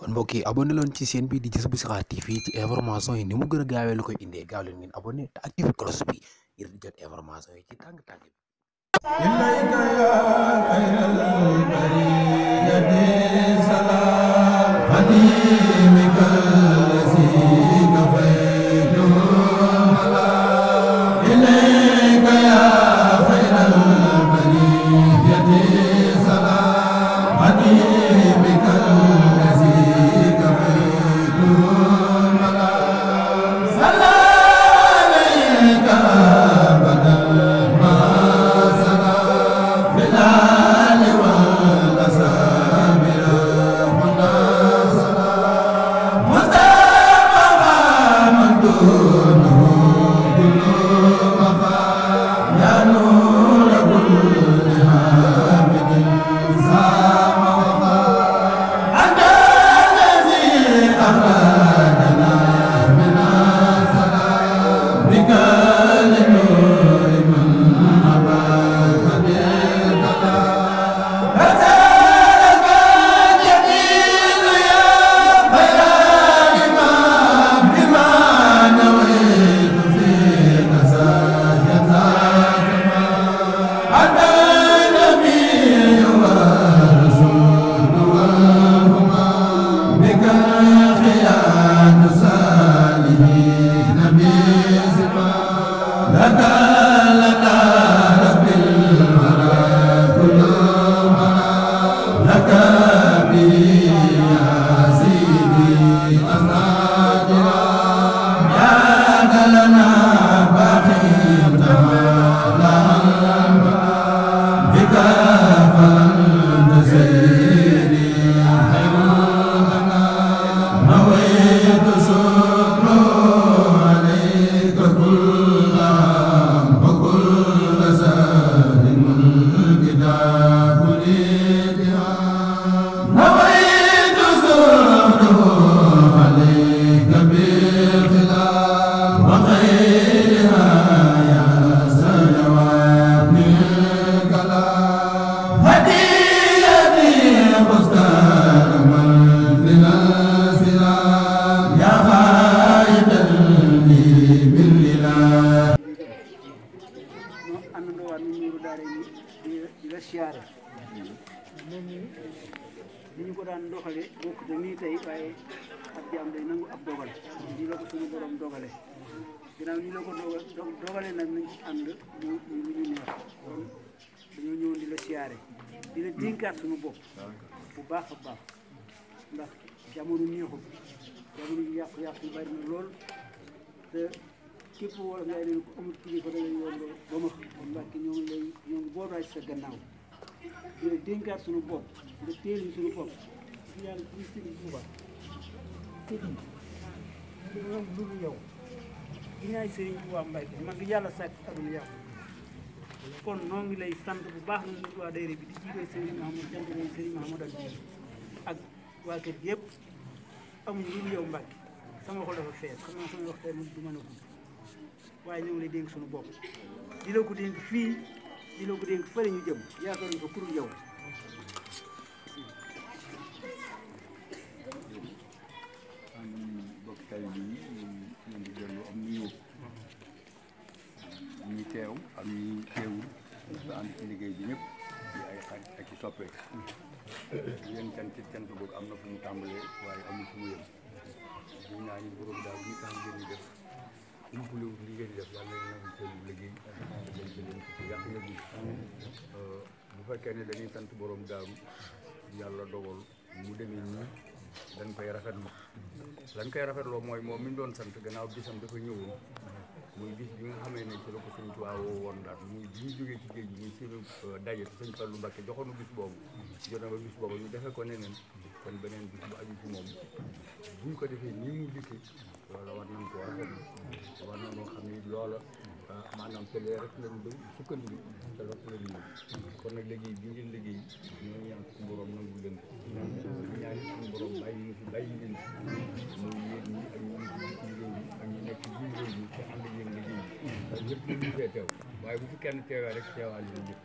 kon mbokk yi abonné leen ci chaîne bi di Jazboul Chirakh TV ci information yi ni mu gën a gaawee la koy indee gaaw leen ngeen abonné te activé cloche bi ngir di jot information yi ci tàng-tàng bi. ilayka ya khayral bariyati salam hadimika allazi kafaytu ala ilayka ya khayral bariyati salam hadimika allazi kafaytu ala salaika siyaare ni ñu ko daan doxale bokk te nii tey waaye ab jaam day nangu ab dogal nii la ko suñu borom dogale ginnaaw nii la ko dogale nag nañ ci ànd mu lu ñu neex kon dañoo ñëwoon di la siyaare di la dénkaat suñu bopp bu baax a baax ndax jamono neexul jamono yi yàqu-yàqu yu bari na lool te képp wala ngay leen ko amul kilifa da ngay yoon ba ma kon Mbàkke ñoo ngi boobaay sa gannaaw di la dénkaat suñu bopp nga teel ñu suñu bopp di yàlla ci Sëriñ Tuuba sëriñ di am lu yow di ñaay Sëriñ Tuuba Mbàkke man ngi yàlla sàkk aduna yàqu kon noo ngi lay sant bu baax na ñu waa daayira bi di jiite Sëriñ Mahamadou sant nañ Sëriñ Mahamadou ak waa kër gi yëpp amuñu lu yow Mbàkke sama xol dafa fees xam naa sama waxtaan du mën a gudd waaye ñoo ngi lay dénk suñu bopp di la ko dénk fii di la ko dénk fële ñu jëm yaakaaruñu ko pour yow. bokk tay bi ñu ngi dellu am nuyu ñi teew ak ñi teewul ba ànd ci liggéey bi ñëpp di ay xarit ak ci soppe yéen cant boobu am na fu mu tàmbalee waaye amul fu mu yem ñu naa ñu borom daal ñu tax ngeen di def umpule wu li ngeen di def yàlla na leen seen liggéey dañ ci leen ko yàq yëgul bu fekkee ne dañuy sant borom daaru yàlla dogal mu demee nii dañ koy rafetlu rafetloo mooy moom mi ñu doon sant gannaaw bisam dafa ñëwoon muy bis bi nga xamee ne ci la ko sëñ Tuubaa woo woon daal muy bi ñu jógee ci géej gi muy seen daje te sëñ Fallu Mbàkke joxoonu bis boobu jot na ba bis boobu ñu defee ko neneen kon beneen bis bu aju ci moom buñ ko defee nii mu dikki loola war nañ koo rafetlu war na noo xam ni loola maanaam te lee rek lañ doon sukkandiku te rek lañ ñëw kon nag liggéey bi ngeen liggéey ñoo ñaan suñu borom nangu leen ko ñaan suñu borom bàyyi ñu fi bàyyi leen muy yéen ñi ak ñi ci réew mi ak ñi nekk ci biir réew mi te ànd ak yéen liggéey bi lépp lu ñu fee teew waaye bu fi kenn teewee rek teewaal li ñëpp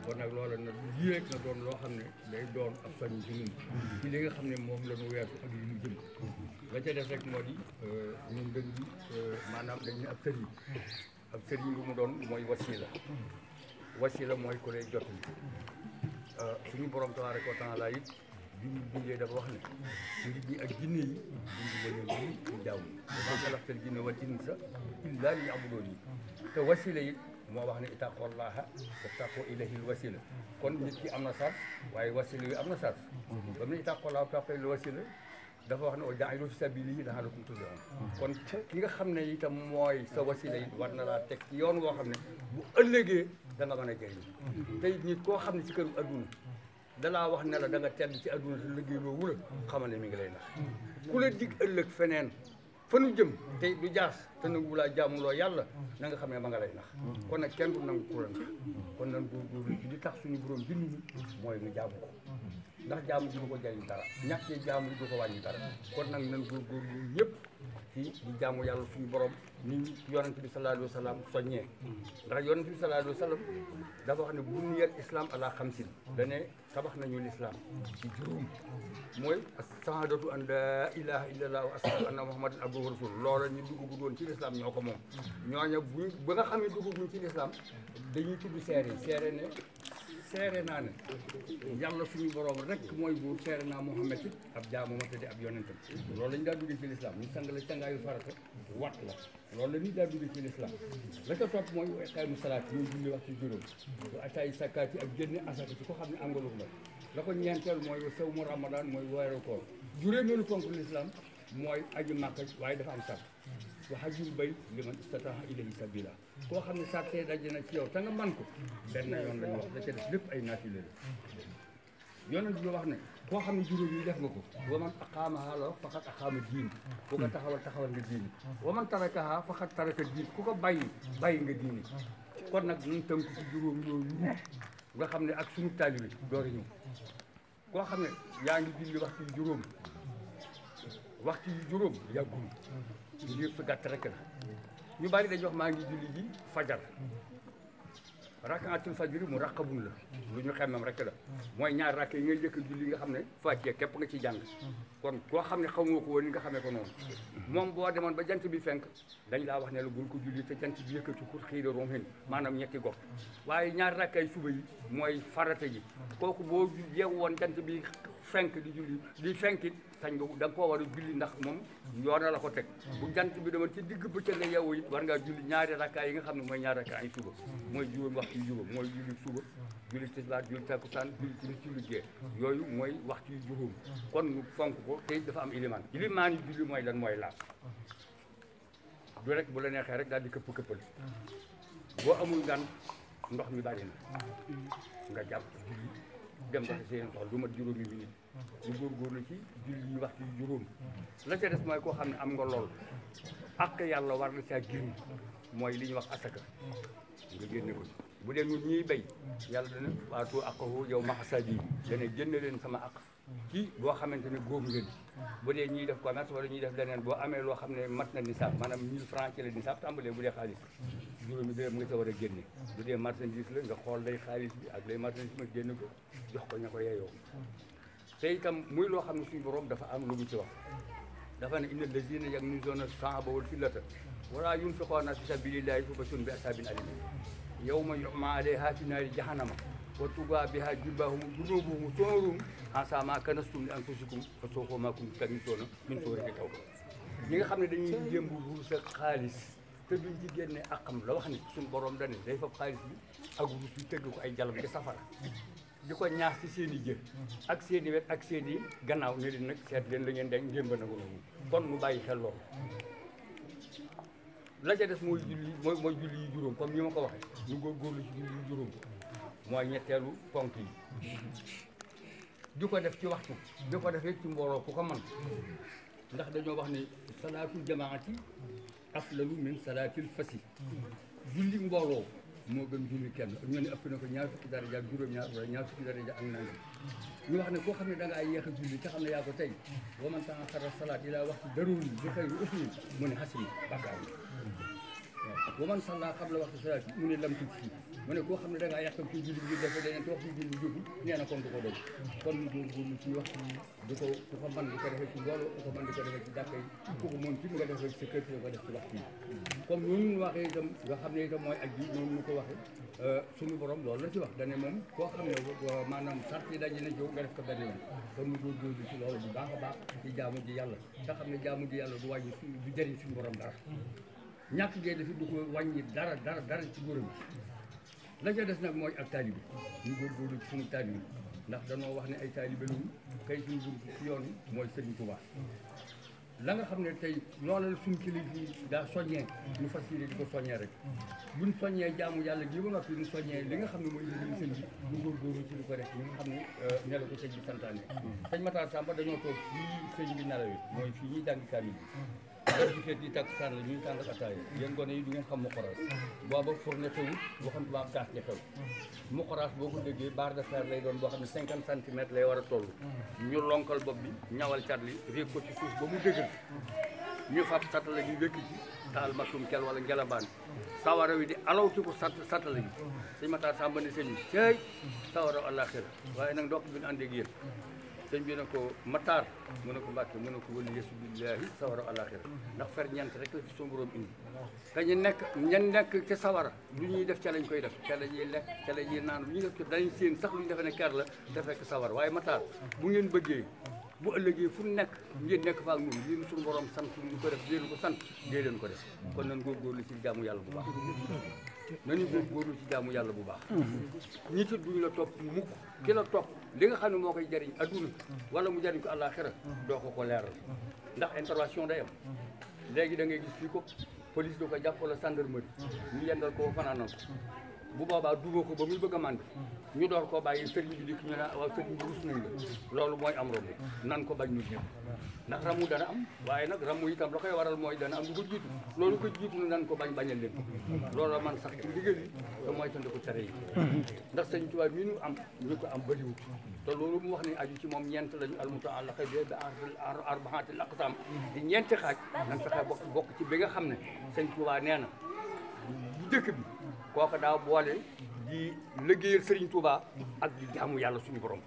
kon nag loola nag lii rek na doon loo xam ne day doon ab soñ ci ñun ci li nga xam ne moom la ñu weesu ak li ñu jëm la ca def rek moo di ñun dañ di maanaam dañu ab sëriñ lu mu doon mooy wasila mooy ku lay jot suñu borom tabaaraka wa taala it bi ñu bindee dafa wax ne nit ñi ak jinne yi duñu leen ñu jaamu dafa xalaqtal jinna wal insa illaa liya'buduun yi te wasila it moo wax ne ittaqullaaha wattaqu ilayhil wasila kon nit ki am na sart waaye wasila yi am na sart ba mu ne ittaqullaaha wattaqu ilayhil wasila dafa wax ne o jaa'ilu fi sabiilihi la'allakum tuflihuun kon ki nga xam ne itam mooy sa wasila it war na laa teg ci yoon woo xam ne bu ëllëgee da nga mën a jëriñ tey nit koo xam ne ci këru adduna dalaa wax ne la da nga tedd ci adduna te liggéey loo wula xamal ne mi ngi lay nax ku la dig ëllëg feneen fa nu jëm tey du jaas te nangu wulaa jaamuloo yàlla na nga xam ne ma nga lay nax kon nag kenn du nangu ku la nax kon nan góorgóorlu ci li tax suñu borom bind ñu mooy nu jaamu ko ndax jaamu ji du ko jëriñ dara ñàkkee jaamu du ko wàññi dara kon nag nan góorgóorlu ñëpp ci di jaamu yàlla suñu borom ni yonent bi sallallahu alayhi wa sallam soññee ndax yonent bi sallallahu alayhi wa sallam dafa wax ne buniyal islam ala xamsin dane tabax nañu l'islam ci juróom mooy shahadatu an la ilaha illallah wa ashhadu anna muhammadan abduhu wa rasul loola ñu dugg doon ci l'islam ñoo ko moom ñooña ba nga xam ne dugguñ ci l'islam dañuy tudd seere ne seere naa ne yàlla suñu borom rek mooy buur seere naa Muhammad it ab jaamu ma tëddi ab yonentam loolu lañu daa duggee ci l'islam ñu sang la cangaayu farata wat la loolu la nit daa duggee ci l'islam la ca topp mooy iqaamu salaat mooy julli waxtu juróom ataay sakkaati ak génne asaka ci ko xam ne am nga lu la la ko ñeenteel mooy sawmu ramadan mooy weeru koor juróomeelu ponk l'islam mooy aji màkka waaye dafa am sart wa hajjul bayt liman istata'a ilayhi sabila koo xam ne sartee daje na ci yow te nga man ko benn yoon lañu wax da ca def lépp ay naafile la yonent bi wax ne koo xam ne juróom yi def nga ko wa man aqaamahaa la faqad aqaama diin ku ko taxawal nga diini wa man tarakahaa faqad taraka diin ku ko bàyyi nga diini kon nag ñun tënk ci juróom yooyu nga xam ne ak suñu taalibe door a ñëw koo xam ne yaa ngi julli waxtu yu juróom yàggul ngir su gàtt rek la ñu bari dañuy wax maa ngi julli ji fajar rakaatul fajri mu raqabun la lu ñu xemmam rek la mooy ñaar rakk yi ngay jëkk julli nga xam ne Faatiha képp nga ci jàng kon koo xam ne xamoo ko woon nga xamee ko noonu moom boo demoon ba jant bi fenk dañ laa wax ne la bul ko julli te jant bi yëkkati pour xiida romhin maanaam ñetti gox waaye ñaar rakkay suba yi mooy farata ji kooku boo yeewu woon jant bi fenk di julli di fenkit sañ nga da nga koo war a julli ndax moom yoona la ko teg bu jant bi dama ci digg bëccëg nga yeewu it war ngaa julli ñaari rakkaay yi nga xam ne mooy ñaari rakkaay suba mooy juróom waxtu yu juróom mooy julli suba julli tisbaar julli takkusaan julli timis julli gee yooyu mooy waxtu yu juróom kon nu fonk ko te dafa am ilimaan yi julli mooy lan mooy laab du rek bu la neexee rek daal di këppal boo amul gan ndox mi bari na nga jàpp julli dem ba seen soxla du mat juróomi minute ñu góorgóorlu ci julli yi waxtu yu juróom la ca des mooy koo xam ne am nga lool ak yàlla war na caa génn mooy li ñuy wax asaka nga génne ko bu dee ñun ñuy béy yàlla dana waatu akahu yow maxasadi dana génne leen sama ak ci boo xamante ne góob ngeen bu dee ñuy def commerce wala ñuy def leneen boo amee loo xam ne mat na nisaab maanaam 1000 francs ci la nisaab tàmbalee bu dee xaalis juróomi dërëm nga sa war a génne bu dee marchandise la nga xool lay xaalis bi ak lay marchandise ma génne ko jox ko ña ko yeyoo te itam muy loo xam ne suñu borom dafa am lu mu ci wax dafa ne inna lazina yaknizuna sahaba wal fillata wala yunfiquna fi sabilillahi fabashshirhum bi asabin alim yawma yuhma alayha fi naari jahannama wa tugaa biha jibahum junubuhum soorum ansa ma kanastum li anfusikum fa sawfa ma kuntum taknizuna min suurati tawba ñi nga xam ne dañuy jéem wurus ak xaalis te duñ ci génne akam la wax ni suñu borom dane day fab xaalis bi ak wurus bi tëgg ko ay jalam ci safara di ko ñaax ci seen i jë ak seen i wet ak seen i gannaaw ne leen nag seet leen la ngeen denc njëmba na ko kon mu bàyyi xel loolu la ca des mooy julli yi juróom comme ni ma ko waxee ñu góorgóorlu ci julli yi juróom mooy ñetteelu ponk yi di ko def ci waxtu di ko defee ci mbooloo ku ko mën ndax dañoo wax ni salaatul jamaati afdalu min salaatil fasi julli mbooloo moo gën julli kenn ñoo ne ëpp na ko ñaar fukki daraja ak juróom-ñaar wala ñaar fukki daraja ak nangam ñu wax ne koo xam ne da ngaa yéex a julli te xam ne yaa ko tey wa man ta'akhkhara salaat ilaa waxtu daruuri bi xayri usmin mu ne xasima bàkkaar waaw ba man sax laa xam la waxtu salaat mu ne lam tuuti mu ne koo xam ne da ngaa yàqam ci julli bi dafa deneen te waxtu julli jógul nee na kon du ko doon kon ñu góorgóorlu ci waxtu du ko mën di ko defee ci mbooloo du ko mën di ko defee ci jàkka yi ku ko moom ci nga defee sa kër si nga ko def ci waxtu yi comme noonu waxee itam nga xam ne itam mooy aj bi noonu ñu ko waxee suñu borom loolu la ci wax dane moom koo xam ne maanaam sart yi daje na ci nga def ko benn yoon kon ñu góorgóorlu ci loolu bu baax a baax ci jaamu ji yàlla te xam ne jaamu ji yàlla du wàññi du jëriñ suñu borom dara ñàkk gee dafi du ko wàññi dara ci góoram la ca des nag mooy ak taalibe ñu góorgóorlu ci suñu taalibe ndax danoo wax ne ay taalibe lañu kay suñu bunt ci yoon yi mooy Sëriñ Tuubaa la nga xam ne tey loolu la suñu kilifa yi daa soññee ñu fas yéene di ko soññee rek buñ soññee jaamu yàlla gi ba noppi ñu soññee li nga xam ne mooy liggéey sëñ bi ñu góorgóorlu ci lu ko def ñi nga xam ne ne la ko sëñ bi santaane sëñ Matar Samba dañoo toog fii sëñ bi nalawee mooy fii ñuy jàng kaamil bi dara ci feet yi tàkk saan la ñuy tàng ak ataaya yéen gone yi du ngeen xam mokoraas booba fourne xewut boo xam tubaab gaas ña xew mokoraas boo ko déggee barre de fer lay doon boo xam ne 50 centimètres lay war a toll ñu lonkal bopp bi ñawal cat li réeg ko ci suuf ba mu dëgër ñu fab satala ñu wékk ci taal matum kel wala ngelabaan sawara wi di alawti ko satala bi sëñ Matar Samba ne sëñ bi cey sawara àllaaxira waaye nag ndokk bi ñu ànd ak yéen sëñ bi ne ko Matar mu ne ko Mbàkke mu ne ko wali yesu billahi sawara àllaaxira ndax fer ñeent rek la fi suñu borom indi dañu nekk ca sawara lu ñuy def ca lañ koy def ca la ñuy lekk ca la ñuy naan lu ñuy def dañ seen sax lu ñu defee ne ker la te fekk sawara waaye Matar bu ngeen bëggee bu ëllëgee fu nekk ngeen nekk fa ak ñun yéen suñu borom sant ñu ko def leen ko sant dee leen ko def kon nañ góorgóorlu ci jaamu yàlla bu baax nañu góorgóorlu ci jaamu yàlla bu baax ñi tëdd duñu la topp mukk ki la topp li nga xam ne moo koy jariñ adduna wala mu jariñ ko àllaaxira doo ko leeral ndax intervention day am léegi da ngay gis fii ko police da ko jàpp wala gendarmerie ñu yendal ko fanaanal ko bu boobaa dugoo ko ba muy bëgg a mànd ñu door koo bàyyi sëriñ bi dikk ñu ne waaw sëriñ bi rus nañ la loolu mooy am romb nan ko bañ ñu ñëpp ndax ramu dana am waaye nag ramu itam la koy waral mooy dana am lu ko jiitu loolu ko jiitu nan ko bañal leen loolu man sax ci ndigal yi te mooy tënd ko tere yi ndax sëñ Tuubaa mi ñu am ñu ko am bëriwut te loolu mu wax ne aju ci moom ñeent lañu almuta'alliqa bi arba'atil aqsaam di ñeenti xaaj nan fexe bokk ci bi nga xam ne sëñ Tuubaa nee na bu dëkk bi kooka daa boole di liggéeyal Serigne Touba ak di jaamu yàlla suñu borom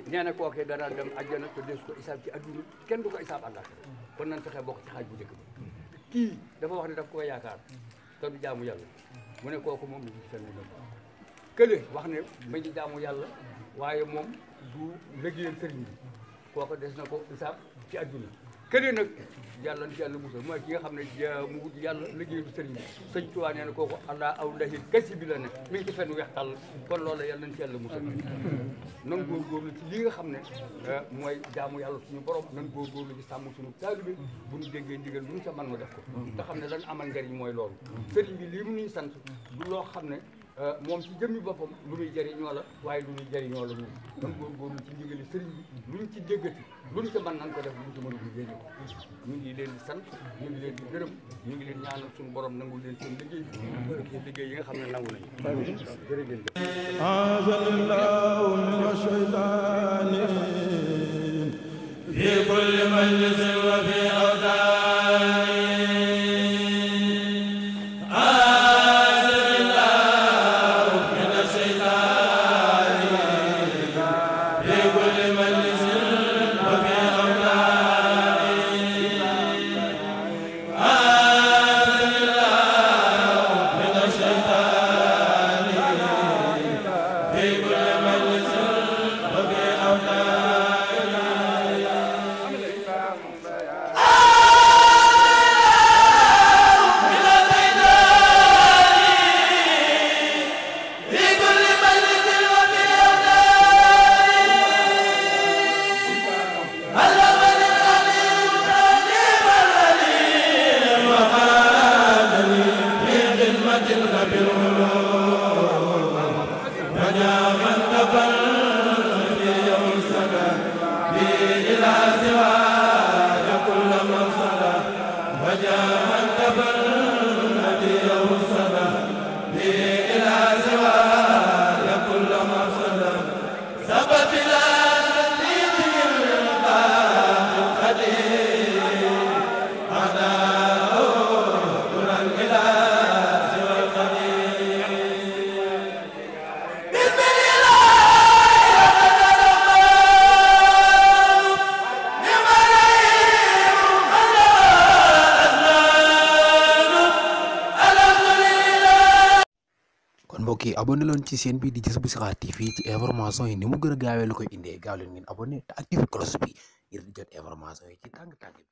nee na kookee dana dem àjjana te des ko isaab ci adduna kenn du ko isaab àllaaxira kon nan fexe bokk ci xaaj bu njëkk bi kii dafa wax ne daf koy yaakaar te du jaamu yàlla mu ne kooku moom la ci fenn kële wax ne ma ngi jaamu yàlla waaye moom du liggéeyal Serigne bi kooka des na ko isaab ci adduna kële nag yàlla na ci yàlla musal mooy ki nga xam ne mu wut yàlla liggéey du sëriñ bi sëñ Tuubaa nee na kooku allah aw ndahil kasi bi la ne mi ngi ci fenn weex tàll kon loolu yàlla na ci yàlla musal nan góorgóorlu ci li nga xam ne mooy jaamu yàlla suñu borom nan góorgóorlu ci sàmm suñu taalibe bu ñu déggee ndigal lu ñu sa mën na def ko te xam ne lan amal njariñ mooy loolu sëriñ bi lii mu ñuy sant du loo xam ne moom ci jëmmi boppam lu muy jëriñoo la waaye lu muy jëriñoo la ñun nan góorgóorlu ci ndigali sëriñ bi lu ñu ci déggati lu ñu ci mën nan ko def lu ñu ci mën a jëriñoo ñu ngi leen di sant ñu ngi leen di gërëm ñu ngi leen ñaanal suñu borom nangul leen seen liggéey ci liggéey yi nga xam ne nangu nañu jërë ngeen jëf azallahu min shaytani fi kulli majlisin wa fi awtani ila mbokk yi abonné leen ci chaîne bi di Jazboul Chikhar TV ci information yi ni mu gën a gaawee la koy indee gaaw leen ngeen abonné te activé cloche bi ngir di jot information yi ci tàng-tàng bi